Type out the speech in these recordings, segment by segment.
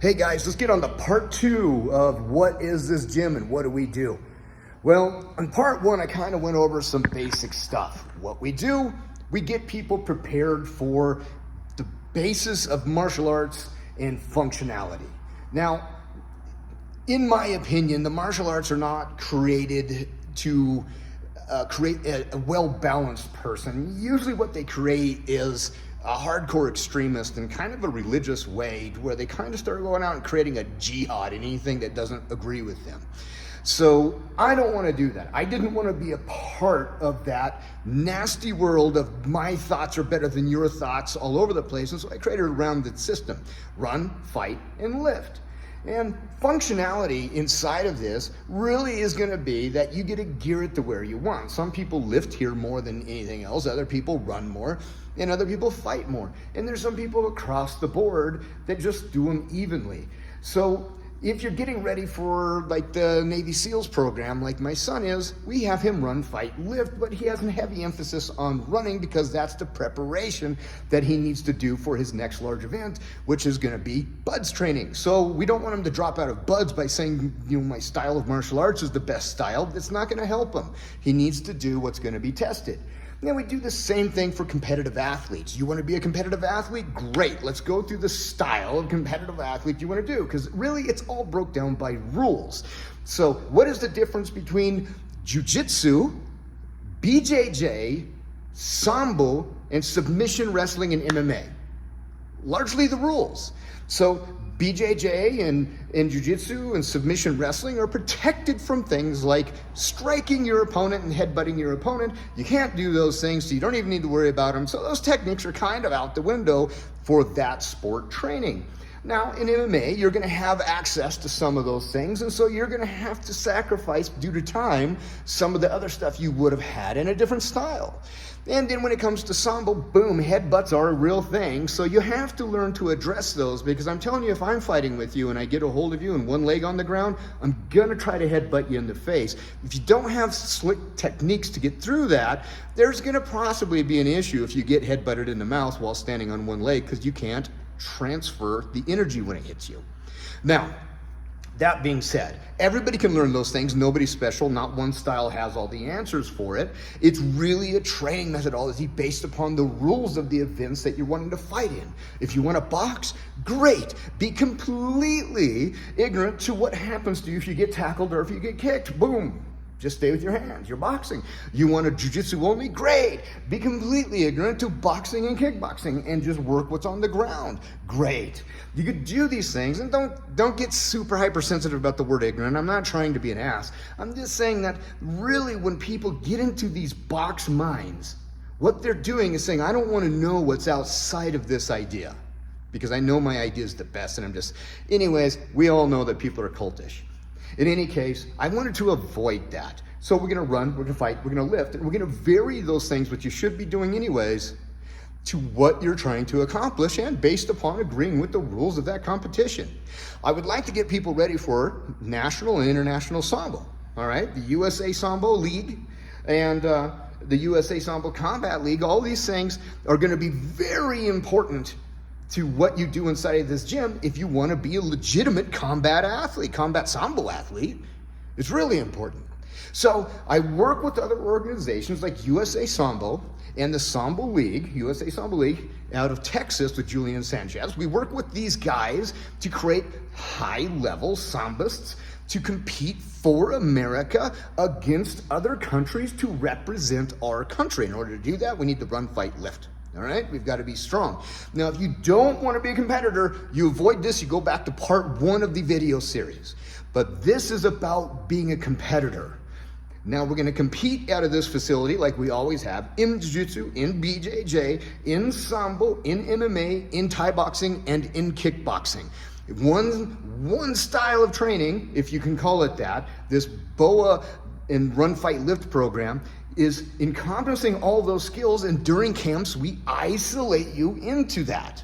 Hey guys, let's get on to part 2 of what is this gym and what do we do? Well, in part 1, I kind of went over some basic stuff. What we do, we get people prepared for the basis of martial arts and functionality. Now, in my opinion, the martial arts are not created to create a well-balanced person. Usually what they create is a hardcore extremist in kind of a religious way, where they kind of start going out and creating a jihad in anything that doesn't agree with them. So I don't want to do that. I didn't want to be a part of that nasty world of my thoughts are better than your thoughts all over the place. And so I created a rounded system: run, fight, and lift. And functionality inside of this really is going to be that you get to gear it to where you want. Some people lift here more than anything else. Other people run more, and other people fight more. And there's some people across the board that just do them evenly. So if you're getting ready for like the Navy SEALs program, like my son is, we have him run, fight, lift, but he has a heavy emphasis on running because that's the preparation that he needs to do for his next large event, which is going to be BUDS training. So we don't want him to drop out of BUDS by saying, my style of martial arts is the best style. It's not going to help him. He needs to do what's going to be tested. Then we do the same thing for competitive athletes. You want to be a competitive athlete? Great. Let's go through the style of competitive athlete you want to do, because really it's all broke down by rules. So what is the difference between jiu-jitsu, BJJ, Sambo, and submission wrestling and MMA? Largely the rules. So BJJ and jiu-jitsu and submission wrestling are protected from things like striking your opponent and headbutting your opponent. You can't do those things, so you don't even need to worry about them. So those techniques are kind of out the window for that sport training. Now, in MMA, you're going to have access to some of those things, and so you're going to have to sacrifice, due to time, some of the other stuff you would have had in a different style. And then when it comes to Sambo, boom, headbutts are a real thing, so you have to learn to address those, because I'm telling you, if I'm fighting with you and I get a hold of you and one leg on the ground, I'm going to try to headbutt you in the face. If you don't have slick techniques to get through that, there's going to possibly be an issue if you get headbutted in the mouth while standing on one leg, because you can't transfer the energy when it hits you. Now, that being said, everybody can learn those things. Nobody's special. Not one style has all the answers for it. It's really a training methodology based upon the rules of the events that you're wanting to fight in. If you want to box, great. Be completely ignorant to what happens to you if you get tackled or if you get kicked. Boom. Just stay with your hands. You're boxing. You want a jiu-jitsu only? Great. Be completely ignorant to boxing and kickboxing and just work what's on the ground. Great. You could do these things, and don't get super hypersensitive about the word ignorant. I'm not trying to be an ass. I'm just saying that really when people get into these box minds, what they're doing is saying, I don't want to know what's outside of this idea because I know my idea is the best, and I'm just... Anyways, we all know that people are cultish. In any case, I wanted to avoid that. So we're going to run, we're going to fight, we're going to lift, and we're going to vary those things, which you should be doing anyways, to what you're trying to accomplish and based upon agreeing with the rules of that competition. I would like to get people ready for national and international Sambo, all right? The USA Sambo League and the USA Sambo Combat League, all these things are going to be very important to what you do inside of this gym if you want to be a legitimate combat athlete, combat Sambo athlete. It's really important. So I work with other organizations like USA Sambo and the Sambo League, USA Sambo League, out of Texas with Julian Sanchez. We work with these guys to create high-level Sambists to compete for America against other countries to represent our country. In order to do that, we need to run, fight, lift. All right, we've got to be strong. Now, if you don't want to be a competitor, you avoid this, you go back to part 1 of the video series. But this is about being a competitor. Now, we're going to compete out of this facility like we always have, in Jiu-Jitsu, in BJJ, in Sambo, in MMA, in Thai boxing, and in kickboxing. One style of training, if you can call it that, this BOA and Run, Fight, Lift program, is encompassing all those skills, and during camps we isolate you into that.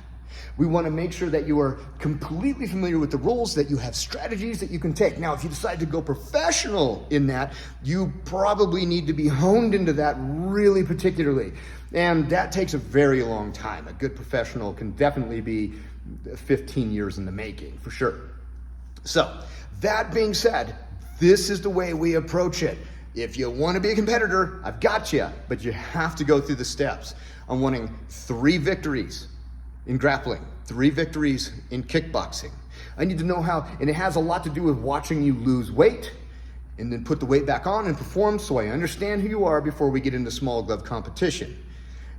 We want to make sure that you are completely familiar with the rules, that you have strategies that you can take. Now, if you decide to go professional in that, you probably need to be honed into that really particularly. And that takes a very long time. A good professional can definitely be 15 years in the making, for sure. So, that being said, this is the way we approach it. If you want to be a competitor, I've got you, but you have to go through the steps. I'm wanting 3 victories in grappling, 3 victories in kickboxing. I need to know how, and it has a lot to do with watching you lose weight and then put the weight back on and perform, so I understand who you are before we get into small glove competition.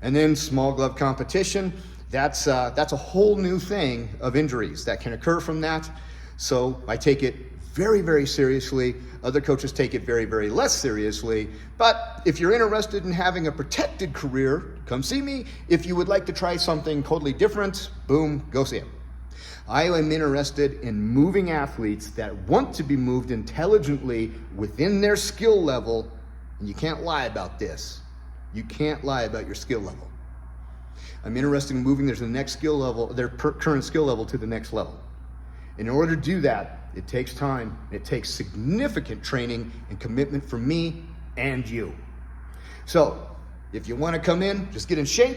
And then small glove competition, that's a whole new thing of injuries that can occur from that. So I take it very, very seriously. Other coaches take it very, very less seriously. But if you're interested in having a protected career, come see me. If you would like to try something totally different, boom, go see him. I am interested in moving athletes that want to be moved intelligently within their skill level. And you can't lie about this. You can't lie about your skill level. I'm interested in moving their next skill level, their current skill level to the next level. In order to do that, it takes time. It takes significant training and commitment from me and you. So, if you want to come in, just get in shape,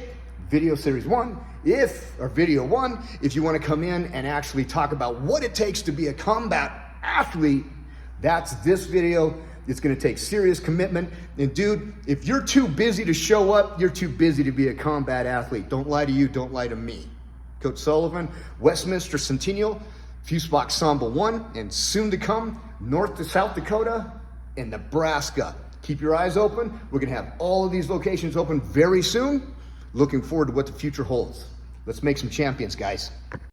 video series 1. Video 1, if you want to come in and actually talk about what it takes to be a combat athlete, that's this video. It's going to take serious commitment. And dude, if you're too busy to show up, you're too busy to be a combat athlete. Don't lie to you, don't lie to me. Coach Sullivan, Westminster Centennial, FusBoxe Sambo1, and soon to come, North to South Dakota and Nebraska. Keep your eyes open. We're going to have all of these locations open very soon. Looking forward to what the future holds. Let's make some champions, guys.